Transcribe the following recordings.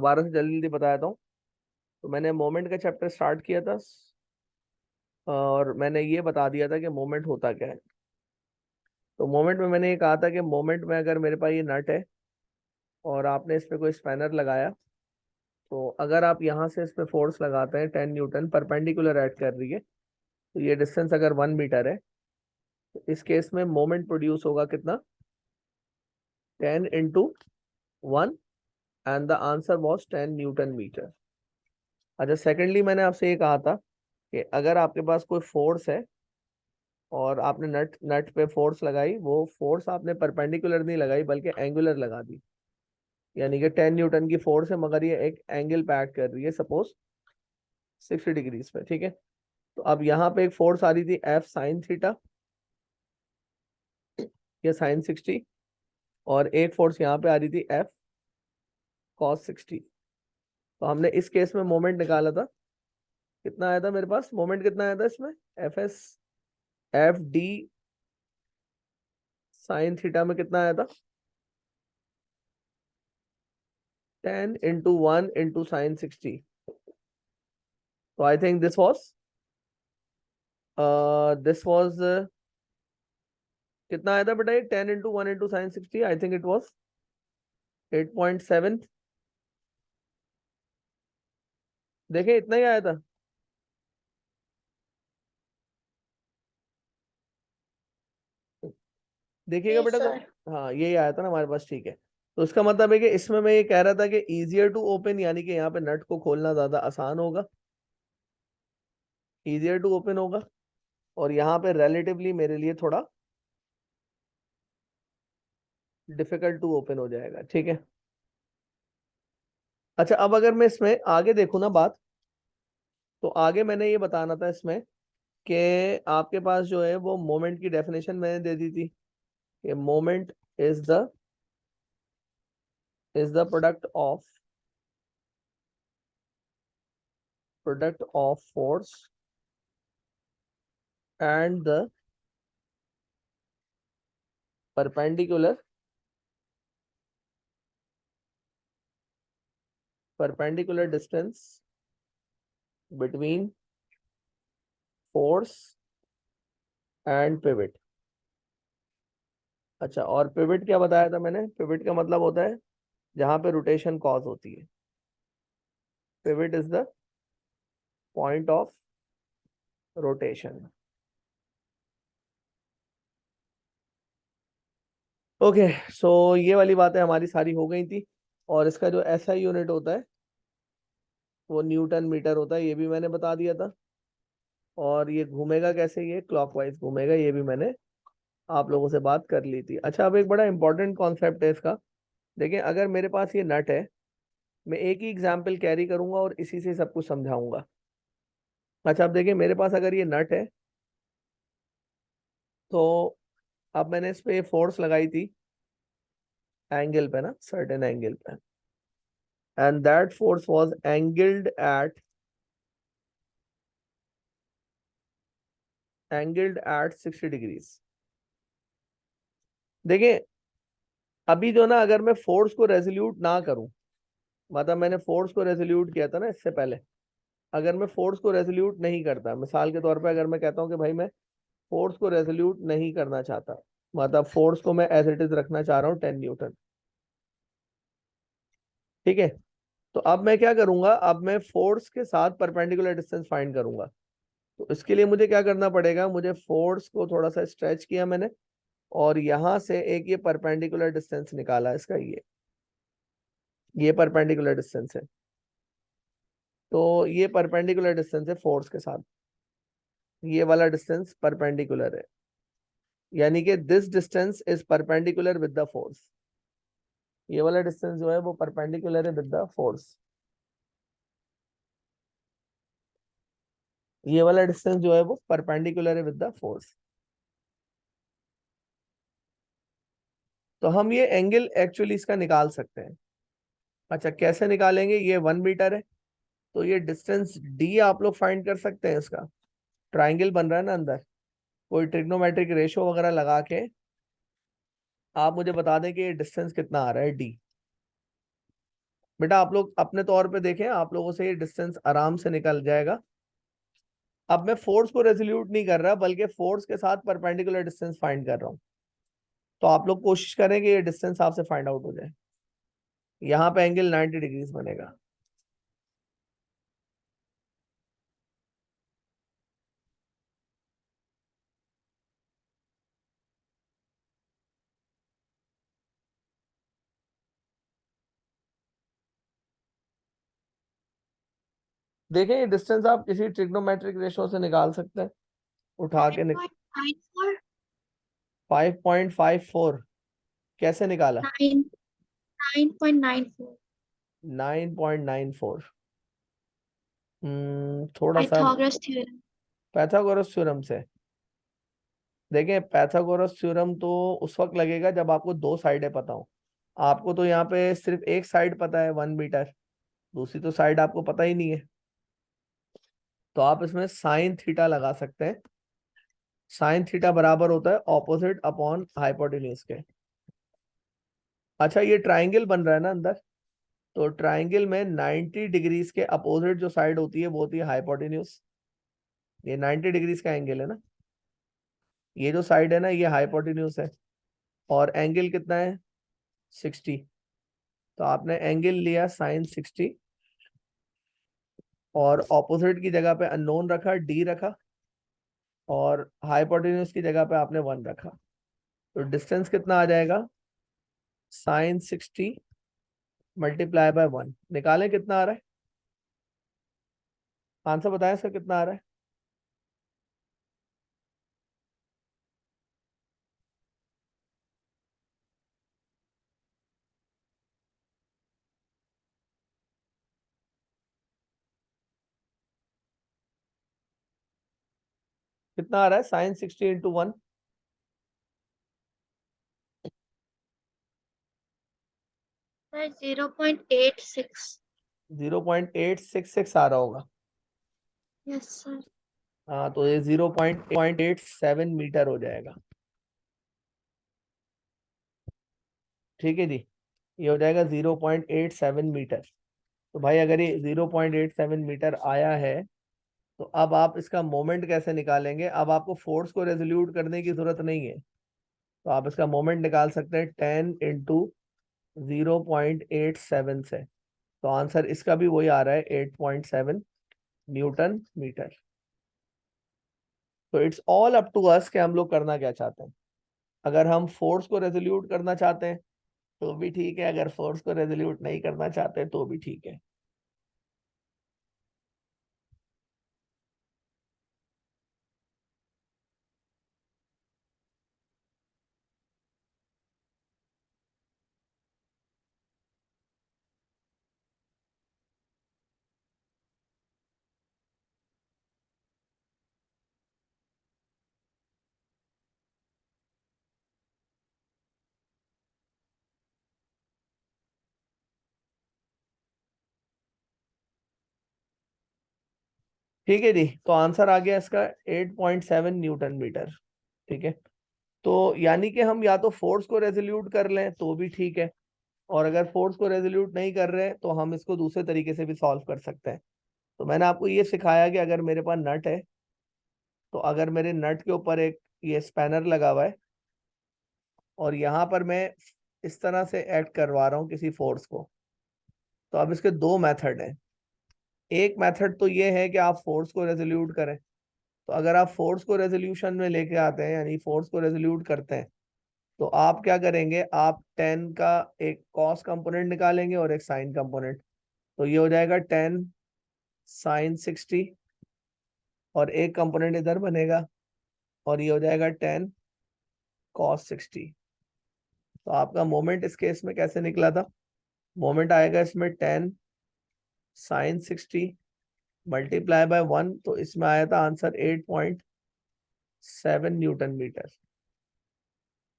दोबारा से जल्दी जल्दी बता देता हूँ। तो मैंने मोमेंट का चैप्टर स्टार्ट किया था और मैंने ये बता दिया था कि मोमेंट होता क्या है। तो मोमेंट में मैंने ये कहा था कि मोमेंट में अगर मेरे पास ये नट है और आपने इस पे कोई स्पैनर लगाया, तो अगर आप यहाँ से इस पे फोर्स लगाते हैं 10 न्यूटन परपेंडिकुलर ऐड कर रही है, तो ये डिस्टेंस अगर 1 मीटर है, तो इस केस में मोमेंट प्रोड्यूस होगा कितना, 10 × 1, and the answer was 10 newton metre. अच्छा, सेकेंडली मैंने आपसे ये कहा था कि अगर आपके पास कोई फोर्स है और आपने नट नट पे फोर्स लगाई, वो फोर्स आपने परपेंडिकुलर नहीं लगाई बल्कि एंगुलर लगा दी, यानी कि 10 न्यूटन की फोर्स है मगर ये एक एंगल पे एक्ट कर रही है, सपोज 60 डिग्रीज पे, ठीक है। तो अब यहाँ पे एक फोर्स आ रही थी एफ साइन थीटा या साइन 60, और एक फोर्स यहाँ पे आ रही थी एफ कॉस 60। तो हमने इस केस में मोमेंट निकाला था, कितना आया था मेरे पास, मोमेंट कितना आया था इसमें, एफ डी साइन थीटा में कितना आया था, 10 × 1 × साइन 60। तो आई थिंक दिस वॉज कितना आया था बेटा, ये 10 × 1 × sine 60, I think it was 8.7। देखें इतना ही आया था। देखिएगा यस बेटा सर। हाँ यही आया था ना हमारे पास, ठीक है। तो इसका मतलब है कि इसमें मैं ये कह रहा था कि इजियर टू ओपन, यानी कि यहाँ पे नट को खोलना ज्यादा आसान होगा, इजियर टू ओपन होगा, और यहाँ पे रिलेटिवली मेरे लिए थोड़ा डिफिकल्ट टू ओपन हो जाएगा, ठीक है। अच्छा, अब अगर मैं इसमें आगे देखूँ ना बात, तो आगे मैंने ये बताना था इसमें कि आपके पास जो है वो मोमेंट की डेफिनेशन मैंने दे दी थी कि moment is the product of force and the perpendicular distance between force and pivot. अच्छा, और पिवट क्या बताया था मैंने, पिवट का मतलब होता है जहां पे रोटेशन कॉज होती है, pivot is the point of rotation. Okay, so ये वाली बातें हमारी सारी हो गई थी, और इसका जो एसआई यूनिट होता है वो न्यूटन मीटर होता है, ये भी मैंने बता दिया था। और ये घूमेगा कैसे, ये क्लॉकवाइज घूमेगा, ये भी मैंने आप लोगों से बात कर ली थी। अच्छा, अब एक बड़ा इंपॉर्टेंट कॉन्सेप्ट है इसका। देखिए, अगर मेरे पास ये नट है, मैं एक ही एग्जाम्पल कैरी करूंगा और इसी से सब कुछ समझाऊंगा। अच्छा, अब देखिए मेरे पास अगर ये नट है, तो अब मैंने इस पे फोर्स लगाई थी एंगल पे ना, सर्टेन एंगल पे, and that force was angled at 60 degrees. देखिए, अभी जो ना, अगर मैं फोर्स को रेजोल्यूट ना करूं, मतलब मैंने फोर्स को रेजोल्यूट किया था ना इससे पहले, अगर मैं फोर्स को रेजोल्यूट नहीं करता, मिसाल के तौर पे अगर मैं कहता हूं कि भाई मैं फोर्स को रेजोल्यूट नहीं करना चाहता, मतलब फोर्स को मैं एज इट इज रखना चाह रहा हूँ 10 न्यूटन, ठीक है। तो अब मैं क्या करूंगा, अब मैं फोर्स के साथ परपेंडिकुलर डिस्टेंस फाइंड करूंगा। तो इसके लिए मुझे क्या करना पड़ेगा, मुझे फोर्स को थोड़ा सा स्ट्रेच किया मैंने, और यहां से एक ये परपेंडिकुलर डिस्टेंस निकाला इसका, ये परपेंडिकुलर डिस्टेंस है। तो ये परपेंडिकुलर डिस्टेंस है फोर्स के साथ, ये वाला डिस्टेंस परपेंडिकुलर है, यानी कि this distance is perpendicular with the force. ये वाला डिस्टेंस जो है वो परपेंडिकुलर है विद द फोर्स, ये वाला डिस्टेंस जो है वो परपेंडिकुलर है विद द फोर्स। तो हम ये एंगल एक्चुअली इसका निकाल सकते हैं। अच्छा, कैसे निकालेंगे, ये 1 मीटर है, तो ये डिस्टेंस डी आप लोग फाइंड कर सकते हैं इसका। ट्राइंगल बन रहा है ना अंदर, कोई ट्रिग्नोमेट्रिक रेशो वगैरह लगा के आप मुझे बता दें कि ये डिस्टेंस कितना आ रहा है डी। बेटा आप लोग अपने तौर पे देखें, आप लोगों से ये डिस्टेंस आराम से निकल जाएगा। अब मैं फोर्स को रेजोल्यूट नहीं कर रहा, बल्कि फोर्स के साथ परपेंडिकुलर डिस्टेंस फाइंड कर रहा हूं। तो आप लोग कोशिश करें कि ये डिस्टेंस आपसे फाइंड आउट हो जाए। यहाँ पे एंगल 90 डिग्रीज बनेगा। देखें ये डिस्टेंस आप किसी ट्रिग्नोमेट्रिक रेशो से निकाल सकते हैं, उठा के 9.94 5.54 कैसे निकाला? 9.94 9.94। थोड़ा सा पाइथागोरस थ्योरम। पैथागोरस थ्योरम से। देखें पैथागोरस थ्योरम तो उस वक्त लगेगा जब आपको दो साइडें पता हो। आपको तो यहाँ पे सिर्फ एक साइड पता है 1 मीटर, दूसरी तो साइड आपको पता ही नहीं है। तो आप इसमें साइन थीटा लगा सकते हैं। साइन थीटा बराबर होता है ऑपोजिट अपॉन हाइपोटेन्यूज के। अच्छा ये ट्राइंगल बन रहा है ना अंदर, तो ट्राइंगल में 90 डिग्रीज के अपोजिट जो साइड होती है वो होती है हाइपोटेन्यूज। ये 90 डिग्रीज का एंगल है ना, ये जो साइड है ना ये हाइपोटेन्यूज है। और एंगल कितना है? 60। तो आपने एंगल लिया साइन 60 और ऑपोजिट की जगह पे अननोन रखा, डी रखा, और हाइपोटेन्यूज की जगह पे आपने 1 रखा। तो डिस्टेंस कितना आ जाएगा? Sine 60 multiply by 1। निकालें कितना आ रहा है, आंसर बताएं इसका कितना आ रहा है। कितना आ रहा है? Sign 60 into 1। 0.86। 0.866 आ रहा होगा। Yes sir. हाँ तो ये 0.87 मीटर हो जाएगा। ठीक है जी, ये हो जाएगा 0.87 मीटर। तो भाई अगर ये 0.87 मीटर आया है, तो अब आप इसका मोमेंट कैसे निकालेंगे? अब आपको फोर्स को रेजोल्यूट करने की जरूरत नहीं है, तो आप इसका मोमेंट निकाल सकते हैं 10 इंटू 0.87 से। तो आंसर इसका भी वही आ रहा है 8.7 न्यूटन मीटर। तो it's all up to us कि हम लोग करना क्या चाहते हैं। अगर हम फोर्स को रेजोल्यूट करना चाहते हैं तो भी ठीक है, अगर फोर्स को रेजोल्यूट नहीं करना चाहते तो भी ठीक है। ठीक है जी, तो आंसर आ गया इसका 8.7 न्यूटन मीटर। ठीक है, तो यानी कि हम या तो फोर्स को रेजोल्यूट कर लें तो भी ठीक है, और अगर फोर्स को रेजोल्यूट नहीं कर रहे हैं तो हम इसको दूसरे तरीके से भी सॉल्व कर सकते हैं। तो मैंने आपको ये सिखाया कि अगर मेरे पास नट है, तो अगर मेरे नट के ऊपर एक ये स्पैनर लगा हुआ है और यहाँ पर मैं इस तरह से एक्ट करवा रहा हूँ किसी फोर्स को, तो अब इसके दो मेथड हैं। एक मेथड तो ये है कि आप फोर्स को रेजोल्यूट करें। तो अगर आप फोर्स को रेजोल्यूशन में लेके आते हैं, यानी फोर्स को रेजोल्यूट करते हैं, तो आप क्या करेंगे? आप 10 का एक कॉस कंपोनेंट निकालेंगे और एक साइन कंपोनेंट। तो ये हो जाएगा 10 साइन 60, और एक कंपोनेंट इधर बनेगा और ये हो जाएगा 10 कॉस 60। तो आपका मोमेंट इस केस में कैसे निकला था? मोमेंट आएगा इसमें 10 साइन 60 मल्टीप्लाई बाय 1, तो इसमें आया था आंसर 8.7 न्यूटन मीटर।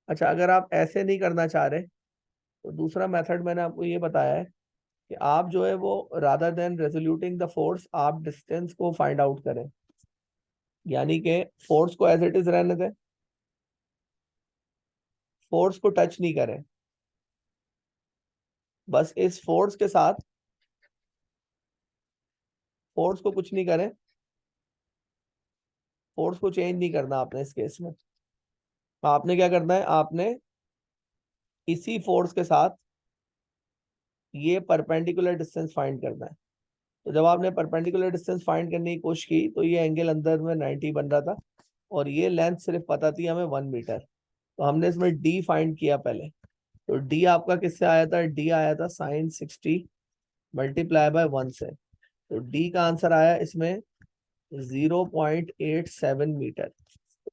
अच्छा अगर आप ऐसे नहीं करना चाह रहे, तो दूसरा मेथड मैंने आपको ये बताया है कि आप जो है वो रादर देन रेजोल्यूटिंग द फोर्स, आप डिस्टेंस को फाइंड आउट करें। यानी कि फोर्स को एज इट इज रहने दें, फोर्स को टच नहीं करें, बस इस फोर्स के साथ फोर्स को कुछ नहीं करें, फोर्स को चेंज नहीं करना आपने इस केस में। आपने क्या करना है, आपने इसी फोर्स के साथ ये परपेंडिकुलर डिस्टेंस फाइंड करना है। तो जब आपने परपेंडिकुलर डिस्टेंस फाइंड करने की कोशिश की तो ये एंगल अंदर में 90 बन रहा था और ये लेंथ सिर्फ पता थी हमें 1 मीटर। तो हमने इसमें डी फाइंड किया पहले। तो डी आपका किससे आया था, डी आया था sin 60 मल्टीप्लाई बाय 1 से। तो डी का आंसर आया इसमें 0.87 मीटर।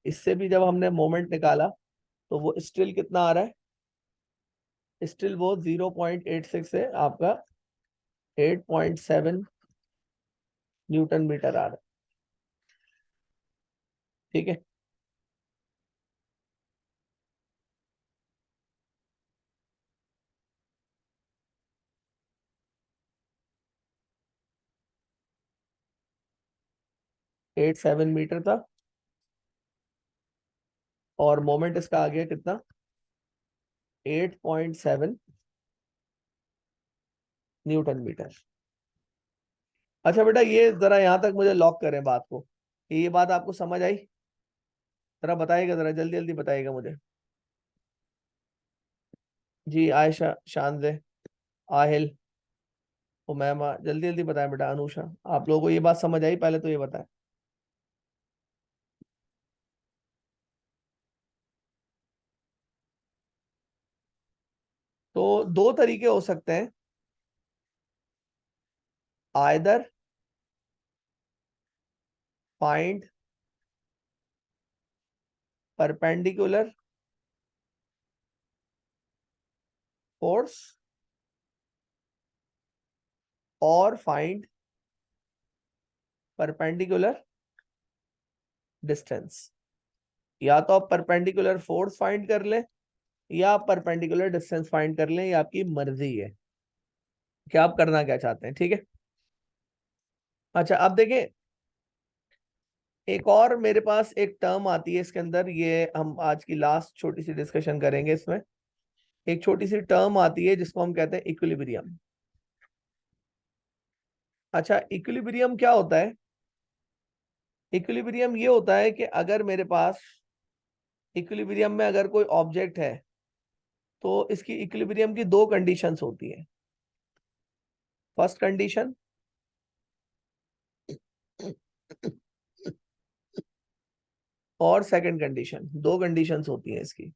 इससे भी जब हमने मोमेंट निकाला तो वो स्टिल कितना आ रहा है, स्टिल वो 0.86 से आपका 8.7 न्यूटन मीटर आ रहा है। ठीक है, एट सेवन मीटर था और मोमेंट इसका आ गया कितना, 8.7 न्यूटन मीटर। अच्छा बेटा, ये जरा यहाँ तक मुझे लॉक करें बात को, ये बात आपको समझ आई? जरा बताइएगा, जरा जल्दी जल्दी बताइएगा मुझे। जी आयशा, शानजे, आहिल, उमैमा, जल्दी जल्दी बताएं बेटा। अनुषा, आप लोगों को ये बात समझ आई? पहले तो ये बताएं। तो दो तरीके हो सकते हैं, आइदर फाइंड परपेंडिकुलर फोर्स और फाइंड परपेंडिकुलर डिस्टेंस। या तो आप परपेंडिकुलर फोर्स फाइंड कर लें या आप परपेंडिकुलर डिस्टेंस फाइंड कर लें, ये आपकी मर्जी है कि आप करना क्या चाहते हैं। ठीक है, अच्छा अब देखें, एक और मेरे पास एक टर्म आती है इसके अंदर, ये हम आज की लास्ट छोटी सी डिस्कशन करेंगे इसमें। एक छोटी सी टर्म आती है जिसको हम कहते हैं इक्विलिब्रियम। अच्छा, इक्विलिब्रियम क्या होता है? इक्विलिब्रियम ये होता है कि अगर मेरे पास इक्विलिब्रियम में अगर कोई ऑब्जेक्ट है तो इसकी इक्विलिब्रियम की दो कंडीशंस होती है। फर्स्ट कंडीशन और सेकंड कंडीशन, दो कंडीशंस होती हैं इसकी।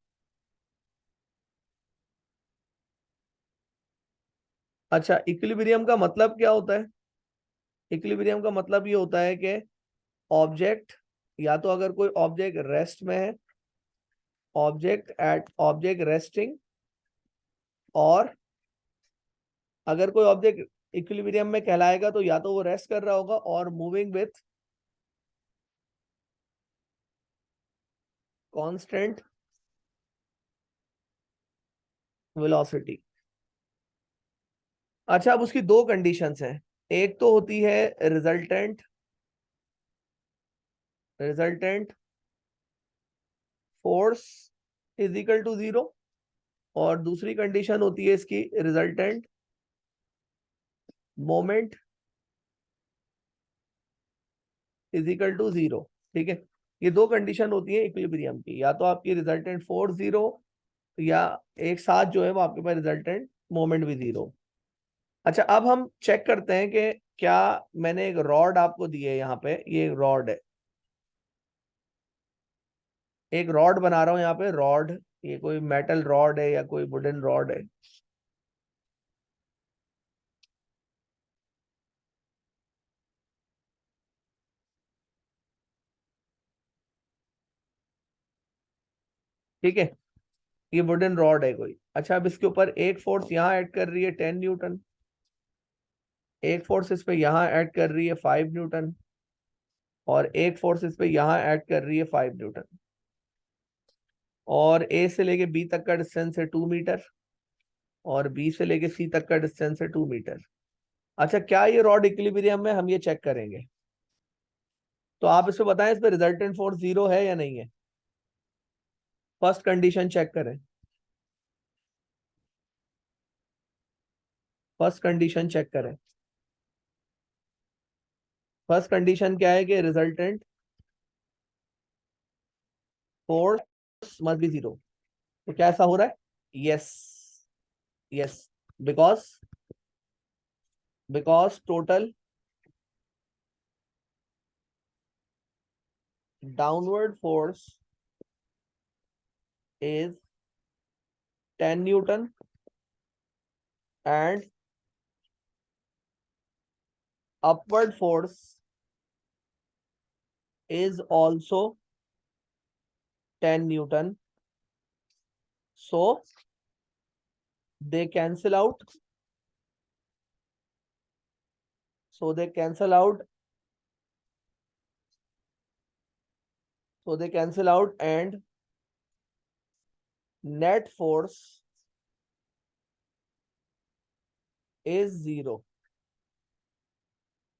अच्छा, इक्विलिब्रियम का मतलब क्या होता है? इक्विलिब्रियम का मतलब ये होता है कि ऑब्जेक्ट, या तो अगर कोई ऑब्जेक्ट रेस्ट में है, ऑब्जेक्ट रेस्टिंग, और अगर कोई ऑब्जेक्ट इक्विलिब्रियम में कहलाएगा तो या तो वो रेस्ट कर रहा होगा और मूविंग विथ कांस्टेंट वेलोसिटी। अच्छा, अब उसकी दो कंडीशंस हैं। एक तो होती है resultant resultant force is equal to 0, और दूसरी कंडीशन होती है इसकी resultant moment is equal to 0। ठीक है, ये दो कंडीशन होती है इक्विलिब्रियम की, या तो आपकी रिजल्टेंट फोर्स 0 या एक साथ जो है वो आपके पास रिजल्टेंट मोमेंट भी 0। अच्छा, अब हम चेक करते हैं कि क्या, मैंने एक रॉड आपको दी है यहाँ पे, ये एक रॉड है, एक रॉड बना रहा हूं यहाँ पे, रॉड, ये कोई मेटल रॉड है या कोई वुडन रॉड है। ठीक है, ये वुडन रॉड है कोई। अच्छा, अब इसके ऊपर एक फोर्स यहाँ ऐड कर रही है 10 न्यूटन, एक फोर्स इस पे यहाँ ऐड कर रही है 5 न्यूटन, और एक फोर्स इस पे यहाँ ऐड कर रही है 5 न्यूटन, और ए से लेके बी तक का डिस्टेंस है 2 मीटर, और बी से लेके सी तक का डिस्टेंस है 2 मीटर। अच्छा, क्या ये रॉड इक्विलिब्रियम में, हम ये चेक करेंगे। तो आप इसको बताएं, इस पे रिजल्टेंट फोर्स 0 है या नहीं है? फर्स्ट कंडीशन चेक करें, फर्स्ट कंडीशन चेक करें। फर्स्ट कंडीशन क्या है कि resultant force must be zero. तो क्या ऐसा हो रहा है? Yes, yes, because total downward force is 10 Newton and upward force is also 10 Newton. So they cancel out. So they cancel out. So they cancel out and net force is zero.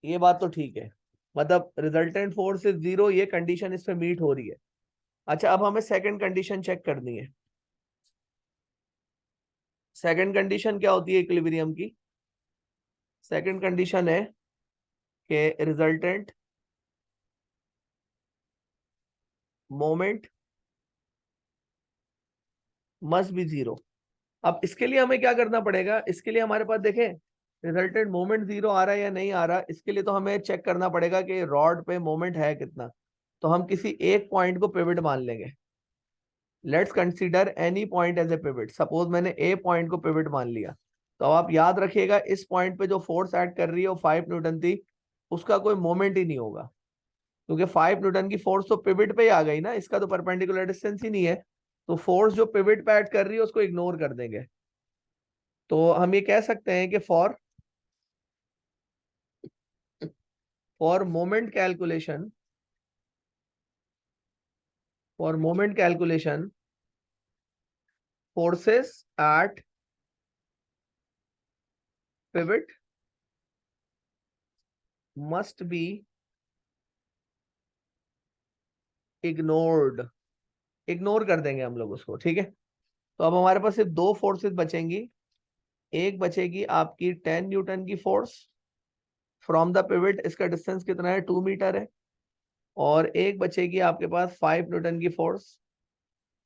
ये बात तो ठीक है, मतलब resultant force is zero, ये condition इस पे meet हो रही है। अच्छा, अब हमें सेकंड कंडीशन चेक करनी है। सेकंड कंडीशन क्या होती है इक्विलिब्रियम की? सेकंड कंडीशन है कि resultant moment must be zero. अब इसके लिए हमें क्या करना पड़ेगा? इसके लिए हमारे पास देखें रिजल्टेंट मोमेंट जीरो आ रहा है या नहीं आ रहा। इसके लिए तो हमें चेक करना पड़ेगा कि रॉड पे मोमेंट है कितना। तो हम किसी एक पॉइंट को पिवट मान लेंगे। Let's consider any point as a pivot. Suppose मैंने ए पॉइंट को पिवट मान लिया। तो अब आप याद रखिएगा इस पॉइंट पे जो फोर्स ऐड कर रही है वो 5 न्यूटन थी, उसका कोई मोमेंट ही नहीं होगा, क्योंकि 5 न्यूटन की फोर्स तो पिवट पे ही आ गई ना, इसका तो परपेंडिकुलर डिस्टेंस ही नहीं है। तो फोर्स जो पिवट पे ऐड कर रही है उसको इग्नोर कर देंगे। तो हम ये कह सकते हैं कि for moment calculation, forces eight pivot must be ignored. Ignore कर देंगे हम लोग उसको, ठीक है। तो अब हमारे पास सिर्फ दो फोर्सेस बचेंगी। एक बचेगी आपकी 10 न्यूटन की फोर्स फ्रॉम द पिवट, इसका डिस्टेंस कितना है? 2 मीटर है। और एक बचेगी आपके पास 5 न्यूटन की फोर्स,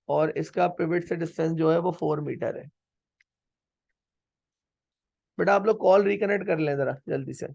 और इसका पिवट से डिस्टेंस जो है वो 4 मीटर है। बेटा आप लोग कॉल रिकनेक्ट कर लें जरा जल्दी से।